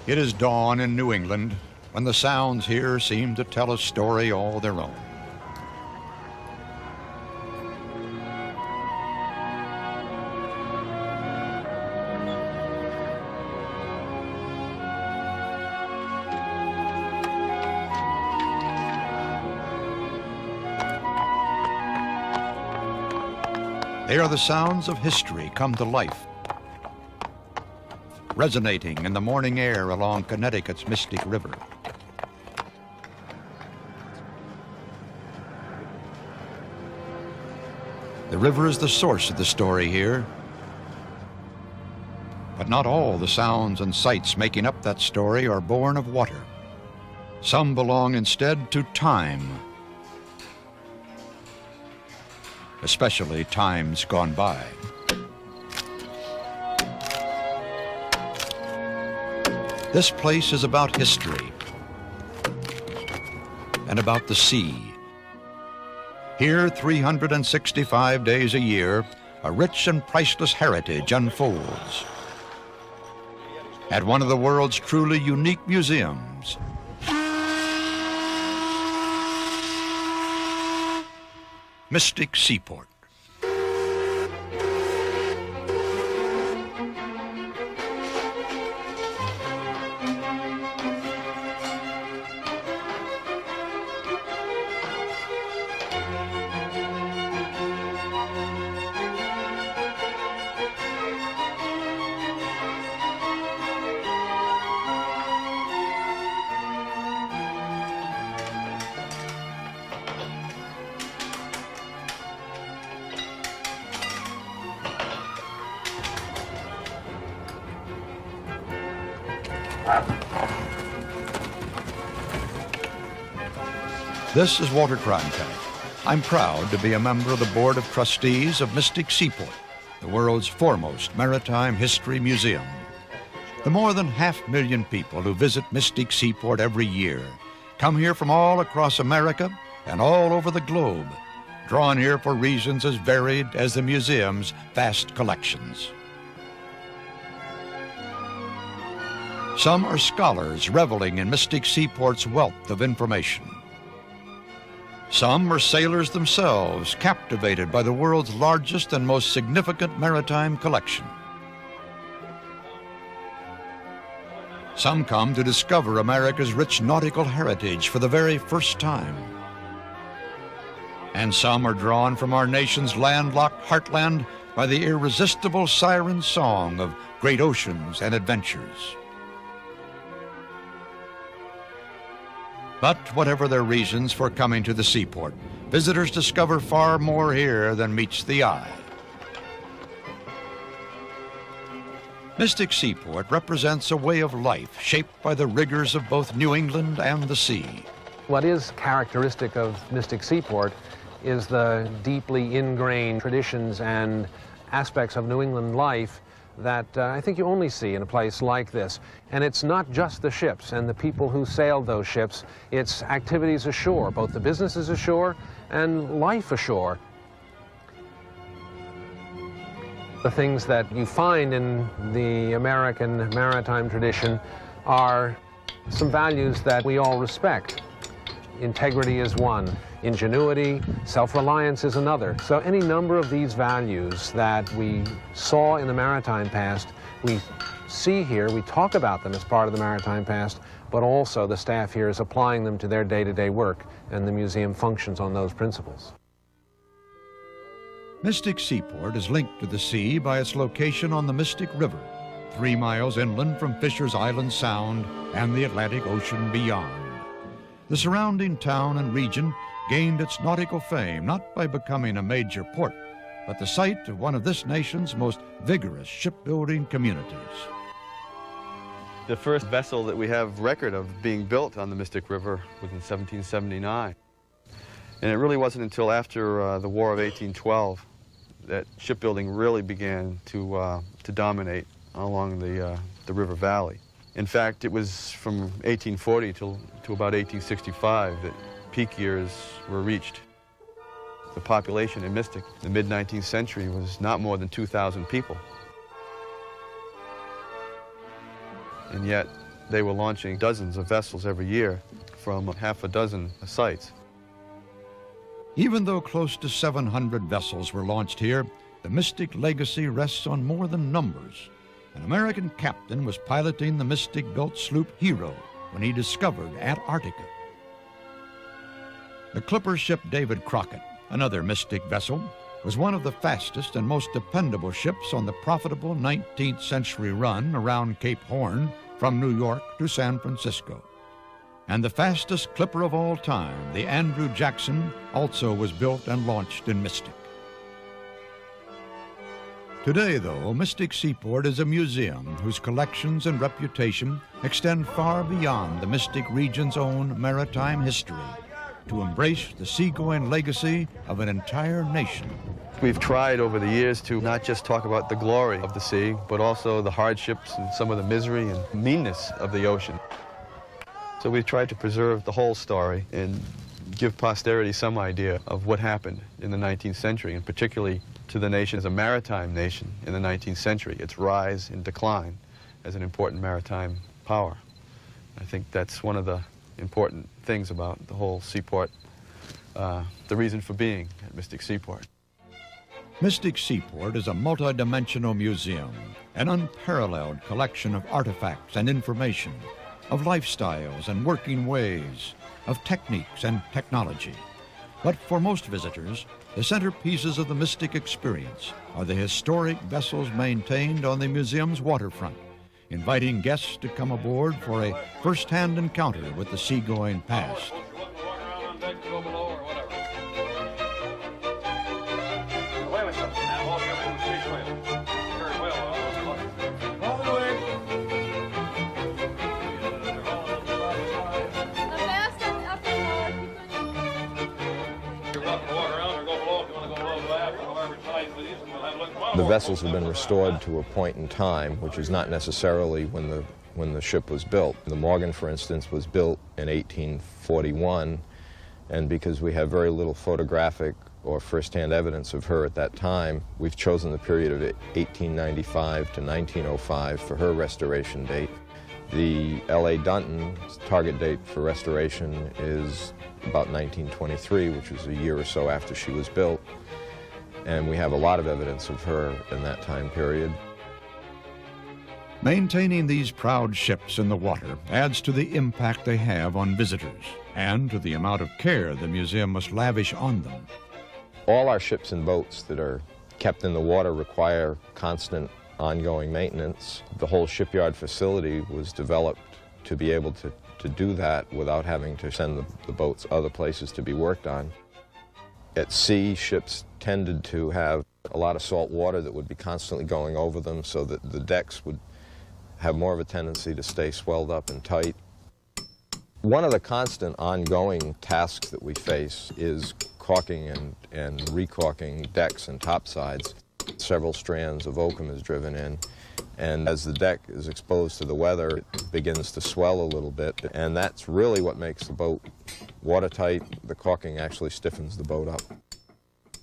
It is dawn in New England when the sounds here seem to tell a story all their own. They are the sounds of history come to life, resonating in the morning air along Connecticut's Mystic River. The river is the source of the story here, but not all the sounds and sights making up that story are born of water. Some belong instead to time, especially times gone by. This place is about history and about the sea. Here, 365 days a year, a rich and priceless heritage unfolds at one of the world's truly unique museums. Mystic Seaport. This is Walter Cronkite. I'm proud to be a member of the Board of Trustees of Mystic Seaport, the world's foremost maritime history museum. The more than 500,000 people who visit Mystic Seaport every year come here from all across America and all over the globe, drawn here for reasons as varied as the museum's vast collections. Some are scholars reveling in Mystic Seaport's wealth of information. Some are sailors themselves, captivated by the world's largest and most significant maritime collection. Some come to discover America's rich nautical heritage for the very first time. And some are drawn from our nation's landlocked heartland by the irresistible siren song of great oceans and adventures. But whatever their reasons for coming to the seaport, visitors discover far more here than meets the eye. Mystic Seaport represents a way of life shaped by the rigors of both New England and the sea. What is characteristic of Mystic Seaport is the deeply ingrained traditions and aspects of New England life that I think you only see in a place like this. And it's not just the ships and the people who sailed those ships, it's activities ashore, both the businesses ashore and life ashore. The things that you find in the American maritime tradition are some values that we all respect. Integrity is one, ingenuity, self-reliance is another. So any number of these values that we saw in the maritime past, we see here, we talk about them as part of the maritime past, but also the staff here is applying them to their day-to-day work, and the museum functions on those principles. Mystic Seaport is linked to the sea by its location on the Mystic River, 3 miles inland from Fisher's Island Sound and the Atlantic Ocean beyond. The surrounding town and region gained its nautical fame not by becoming a major port, but the site of one of this nation's most vigorous shipbuilding communities. The first vessel that we have record of being built on the Mystic River was in 1779. And it really wasn't until after the War of 1812 that shipbuilding really began to dominate along the river valley. In fact, it was from 1840 to about 1865 that peak years were reached. The population in Mystic in the mid-19th century was not more than 2,000 people. And yet, They were launching dozens of vessels every year from half a dozen sites. Even though close to 700 vessels were launched here, the Mystic legacy rests on more than numbers. An American captain was piloting the Mystic-built sloop Hero when he discovered Antarctica. The clipper ship David Crockett, another Mystic vessel, was one of the fastest and most dependable ships on the profitable 19th century run around Cape Horn from New York to San Francisco. And the fastest clipper of all time, the Andrew Jackson, also was built and launched in Mystic. Today, though, Mystic Seaport is a museum whose collections and reputation extend far beyond the Mystic region's own maritime history to embrace the seagoing legacy of an entire nation. We've tried over the years to not just talk about the glory of the sea, but also the hardships and some of the misery and meanness of the ocean. So we've tried to preserve the whole story and give posterity some idea of what happened in the 19th century, and particularly to the nation as a maritime nation in the 19th century, its rise and decline as an important maritime power. I think that's one of the important things about the whole seaport, the reason for being at Mystic Seaport. Mystic Seaport is a multidimensional museum, an unparalleled collection of artifacts and information, of lifestyles and working ways, of techniques and technology. But for most visitors, the centerpieces of the Mystic experience are the historic vessels maintained on the museum's waterfront, inviting guests to come aboard for a first-hand encounter with the seagoing past. The vessels have been restored to a point in time, which is not necessarily when the ship was built. The Morgan, for instance, was built in 1841, and because we have very little photographic or first-hand evidence of her at that time, we've chosen the period of 1895 to 1905 for her restoration date. The L.A. Dunton's target date for restoration is about 1923, which was a year or so after she was built. And we have a lot of evidence of her in that time period. Maintaining these proud ships in the water adds to the impact they have on visitors and to the amount of care the museum must lavish on them. All our ships and boats that are kept in the water require constant ongoing maintenance. The whole shipyard facility was developed to be able to do that without having to send the boats other places to be worked on. At sea, ships tended to have a lot of salt water that would be constantly going over them, so that the decks would have more of a tendency to stay swelled up and tight. One of the constant ongoing tasks that we face is caulking and recaulking decks and topsides. Several strands of oakum is driven in, and as the deck is exposed to the weather, it begins to swell a little bit, and that's really what makes the boat watertight. The caulking actually stiffens the boat up.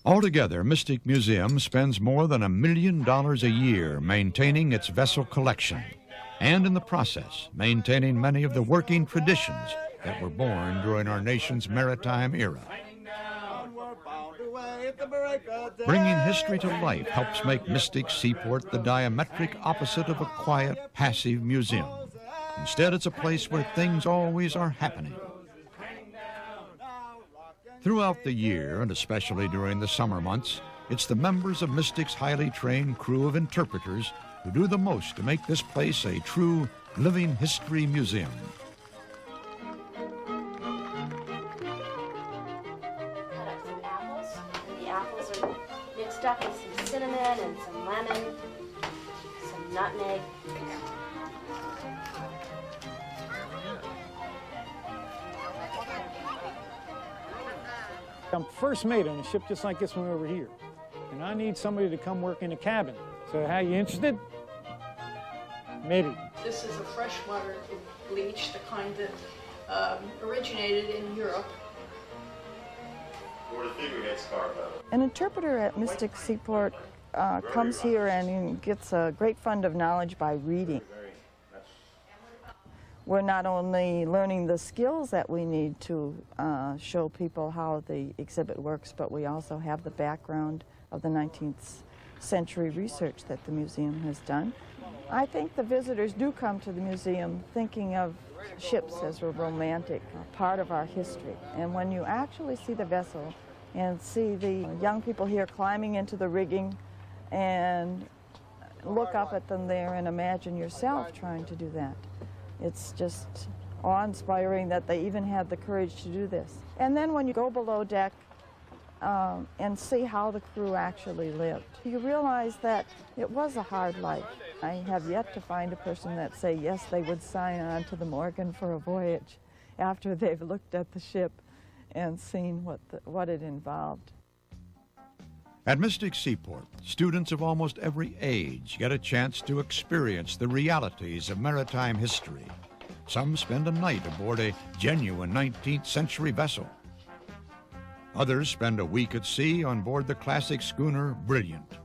Altogether, Mystic Museum spends more than $1 million a year maintaining its vessel collection, and in the process, maintaining many of the working traditions that were born during our nation's maritime era. Bringing history to life helps make Mystic Seaport the diametric opposite of a quiet, passive museum. Instead, it's a place where things always are happening. Throughout the year, and especially during the summer months, it's the members of Mystic's highly trained crew of interpreters who do the most to make this place a true living history museum. Stuff with some cinnamon and some lemon, some nutmeg. I'm first mate on a ship just like this one over here, and I need somebody to come work in the cabin. So, how you interested? Maybe. This is a freshwater bleach, the kind that originated in Europe. Or the figureheads carved out. An interpreter at Mystic Seaport comes here and gets a great fund of knowledge by reading. we're not only learning the skills that we need to show people how the exhibit works, but we also have the background of the 19th century research that the museum has done. I think the visitors do come to the museum thinking of ships as a romantic part of our history. And when you actually see the vessel and see the young people here climbing into the rigging and look up at them there and imagine yourself trying to do that, it's just awe-inspiring that they even had the courage to do this. And then when you go below deck and see how the crew actually lived, you realize that it was a hard life. I have yet to find a person that say yes, they would sign on to the Morgan for a voyage after they've looked at the ship and seen what it involved. At Mystic Seaport, students of almost every age get a chance to experience the realities of maritime history. Some spend a night aboard a genuine 19th century vessel. Others spend a week at sea on board the classic schooner Brilliant.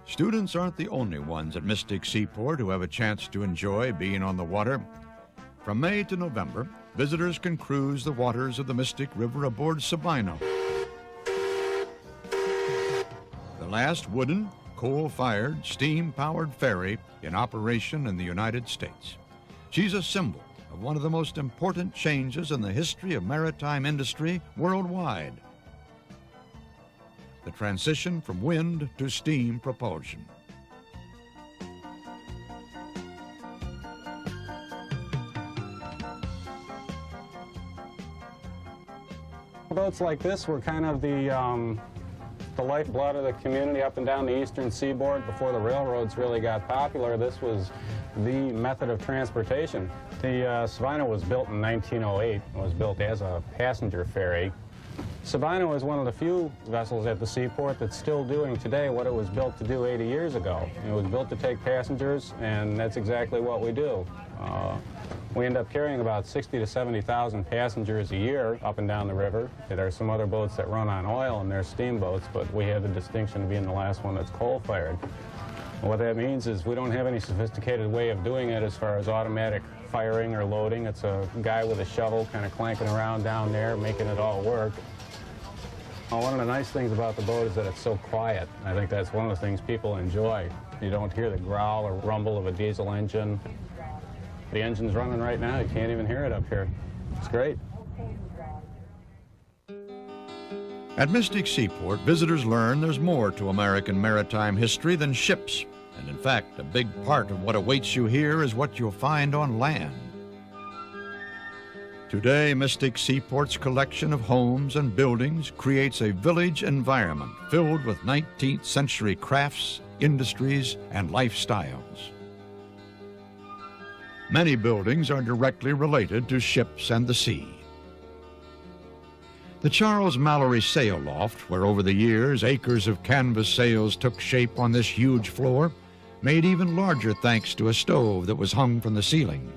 Students aren't the only ones at Mystic Seaport who have a chance to enjoy being on the water. From May to November, visitors can cruise the waters of the Mystic River aboard Sabino, the last wooden, coal-fired, steam-powered ferry in operation in the United States. She's a symbol of one of the most important changes in the history of maritime industry worldwide: the transition from wind to steam propulsion. Boats like this were kind of the lifeblood of the community up and down the eastern seaboard. Before the railroads really got popular, this was the method of transportation. The Sabino was built in 1908. It was built as a passenger ferry. Sabino is one of the few vessels at the seaport that's still doing today what it was built to do 80 years ago. It was built to take passengers, and that's exactly what we do. We end up carrying about 60 to 70,000 passengers a year up and down the river. There are some other boats that run on oil, and they're steamboats, but we have the distinction of being the last one that's coal-fired. What that means is we don't have any sophisticated way of doing it as far as automatic firing or loading. It's a guy with a shovel kind of clanking around down there, making it all work. One of the nice things about the boat is that it's so quiet. I think that's one of the things people enjoy. You don't hear the growl or rumble of a diesel engine. The engine's running right now. You can't even hear it up here. It's great. At Mystic Seaport, visitors learn there's more to American maritime history than ships. And in fact, a big part of what awaits you here is what you'll find on land. Today, Mystic Seaport's collection of homes and buildings creates a village environment filled with 19th century crafts, industries, and lifestyles. Many buildings are directly related to ships and the sea. The Charles Mallory sail loft, where over the years acres of canvas sails took shape on this huge floor, made even larger thanks to a stove that was hung from the ceiling.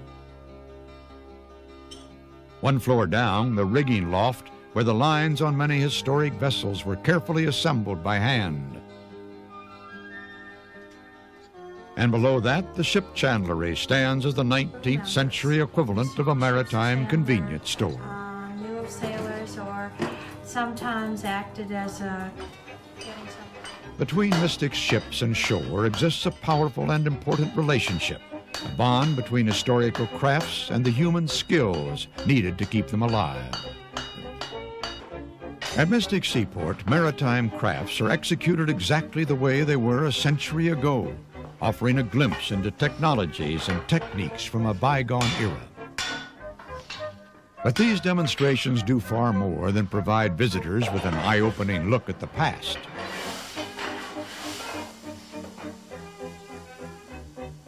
One floor down, the rigging loft, where the lines on many historic vessels were carefully assembled by hand. And below that, the ship chandlery stands as the 19th century equivalent of a maritime convenience store. Knew of sailors or sometimes acted as a... Between Mystic's ships and shore exists a powerful and important relationship, a bond between historical crafts and the human skills needed to keep them alive. At Mystic Seaport, maritime crafts are executed exactly the way they were a century ago, offering a glimpse into technologies and techniques from a bygone era. But these demonstrations do far more than provide visitors with an eye-opening look at the past.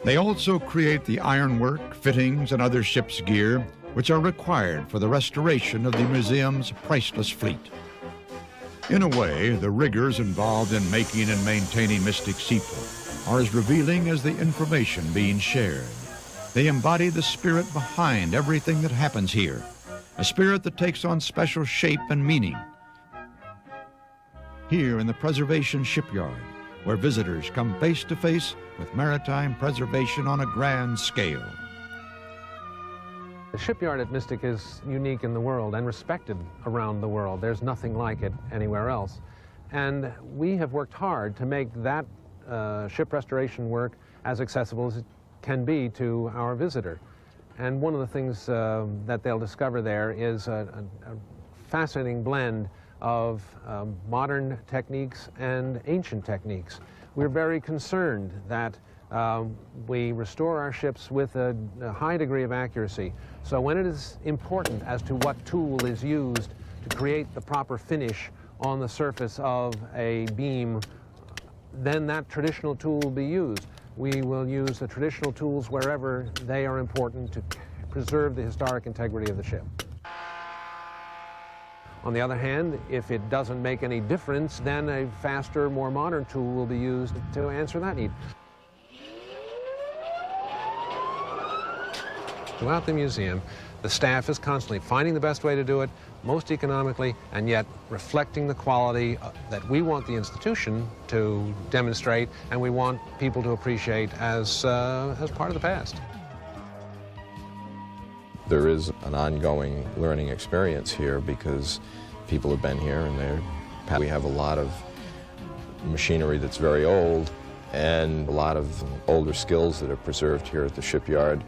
They also create the ironwork, fittings, and other ship's gear which are required for the restoration of the museum's priceless fleet. In a way, the riggers involved in making and maintaining Mystic Seaport are as revealing as the information being shared. They embody the spirit behind everything that happens here, a spirit that takes on special shape and meaning. Here in the Preservation Shipyard, where visitors come face to face with maritime preservation on a grand scale. The shipyard at Mystic is unique in the world and respected around the world. There's nothing like it anywhere else. And we have worked hard to make that ship restoration work as accessible as it can be to our visitor. And one of the things that they'll discover there is a fascinating blend of modern techniques and ancient techniques. We're very concerned that we restore our ships with a high degree of accuracy. So when it is important as to what tool is used to create the proper finish on the surface of a beam, then that traditional tool will be used. We will use the traditional tools wherever they are important to preserve the historic integrity of the ship. On the other hand, if it doesn't make any difference, then a faster, more modern tool will be used to answer that need. Throughout the museum, the staff is constantly finding the best way to do it, most economically, and yet reflecting the quality that we want the institution to demonstrate and we want people to appreciate as part of the past. There is an ongoing learning experience here because people have been here and we have a lot of machinery that's very old and a lot of older skills that are preserved here at the shipyard,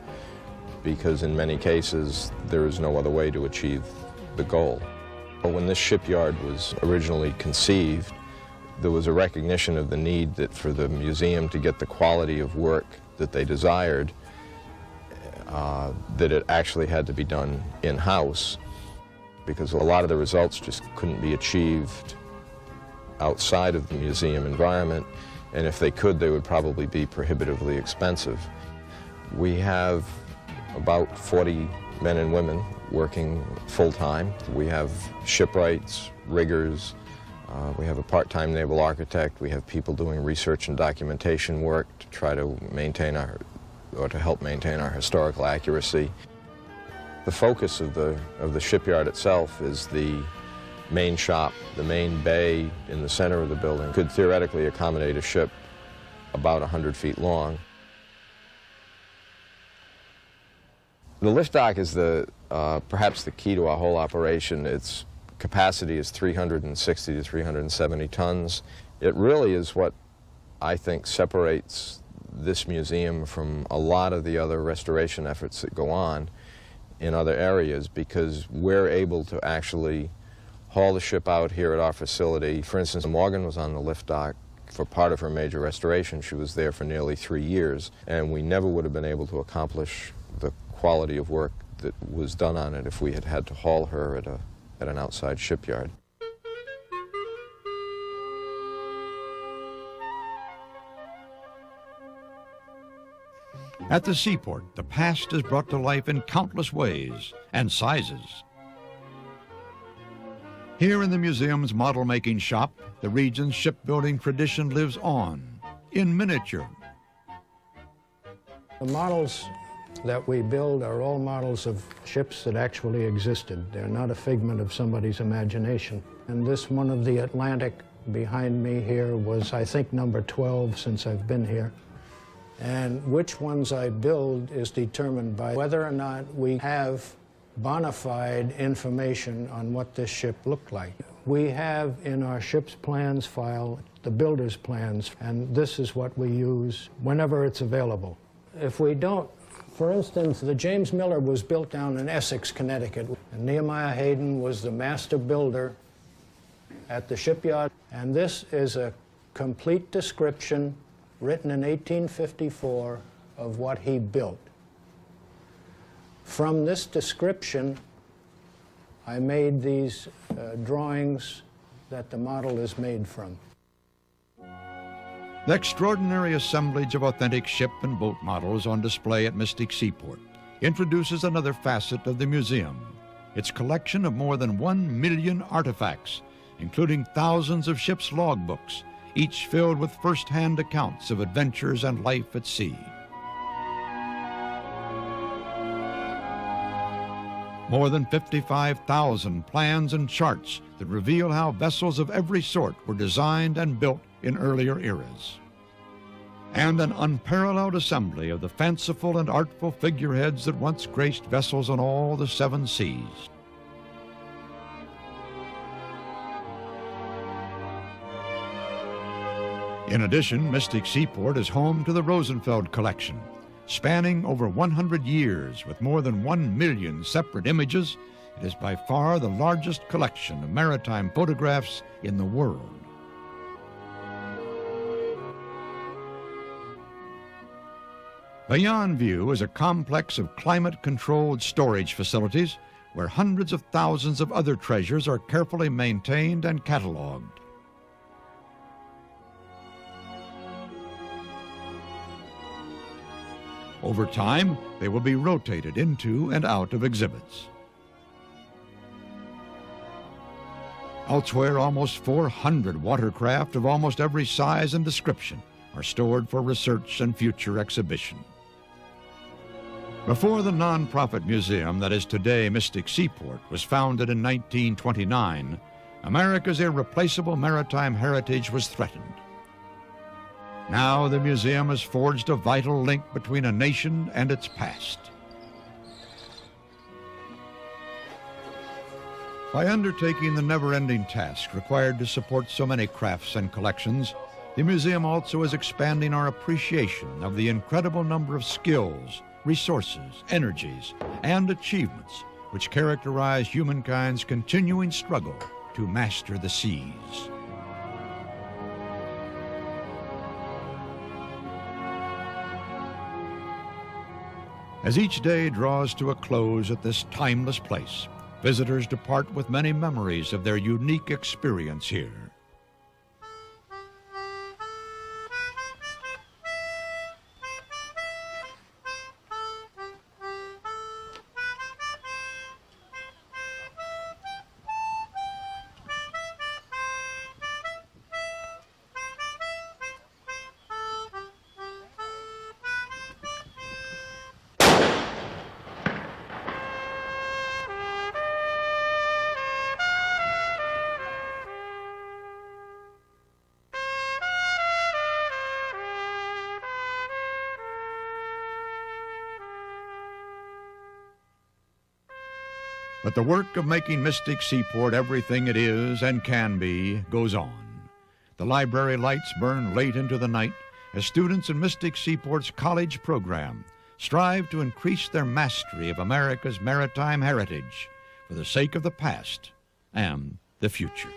because in many cases there is no other way to achieve the goal. But when this shipyard was originally conceived, there was a recognition of the need that for the museum to get the quality of work that they desired, that it actually had to be done in-house, because a lot of the results just couldn't be achieved outside of the museum environment, and if they could, they would probably be prohibitively expensive. We have about 40 men and women working full-time. We have shipwrights, riggers, we have a part-time naval architect, we have people doing research and documentation work to try to maintain to help maintain our historical accuracy. The focus of the shipyard itself is the main shop. The main bay in the center of the building could theoretically accommodate a ship about 100 feet long. The lift dock is perhaps the key to our whole operation. Its capacity is 360 to 370 tons. It really is what I think separates this museum from a lot of the other restoration efforts that go on in other areas, because we're able to actually haul the ship out here at our facility. For instance, Morgan was on the lift dock for part of her major restoration. She was there for nearly 3 years, and we never would have been able to accomplish the quality of work that was done on it if we had had to haul her at an outside shipyard. At the seaport, the past is brought to life in countless ways and sizes. Here in the museum's model-making shop, the region's shipbuilding tradition lives on, in miniature. The models that we build are all models of ships that actually existed. They're not a figment of somebody's imagination. And this one of the Atlantic behind me here was, I think, number 12 since I've been here. And which ones I build is determined by whether or not we have bona fide information on what this ship looked like. We have in our ship's plans file the builder's plans, and this is what we use whenever it's available. If we don't, for instance, the James Miller was built down in Essex, Connecticut, and Nehemiah Hayden was the master builder at the shipyard, and this is a complete description written in 1854 of what he built. From this description, I made these drawings that the model is made from. The extraordinary assemblage of authentic ship and boat models on display at Mystic Seaport introduces another facet of the museum, its collection of more than 1 million artifacts, including thousands of ships' logbooks, each filled with first-hand accounts of adventures and life at sea. More than 55,000 plans and charts that reveal how vessels of every sort were designed and built in earlier eras. and an unparalleled assembly of the fanciful and artful figureheads that once graced vessels on all the 7 seas. In addition, Mystic Seaport is home to the Rosenfeld Collection, spanning over 100 years with more than 1 million separate images. It is by far the largest collection of maritime photographs in the world. Beyond view is a complex of climate-controlled storage facilities where hundreds of thousands of other treasures are carefully maintained and cataloged. Over time, they will be rotated into and out of exhibits. Elsewhere, almost 400 watercraft of almost every size and description are stored for research and future exhibition. Before the nonprofit museum that is today Mystic Seaport was founded in 1929, America's irreplaceable maritime heritage was threatened. Now the museum has forged a vital link between a nation and its past. By undertaking the never-ending task required to support so many crafts and collections, the museum also is expanding our appreciation of the incredible number of skills, resources, energies, and achievements which characterize humankind's continuing struggle to master the seas. As each day draws to a close at this timeless place, visitors depart with many memories of their unique experience here. But the work of making Mystic Seaport everything it is and can be goes on. The library lights burn late into the night as students in Mystic Seaport's college program strive to increase their mastery of America's maritime heritage for the sake of the past and the future.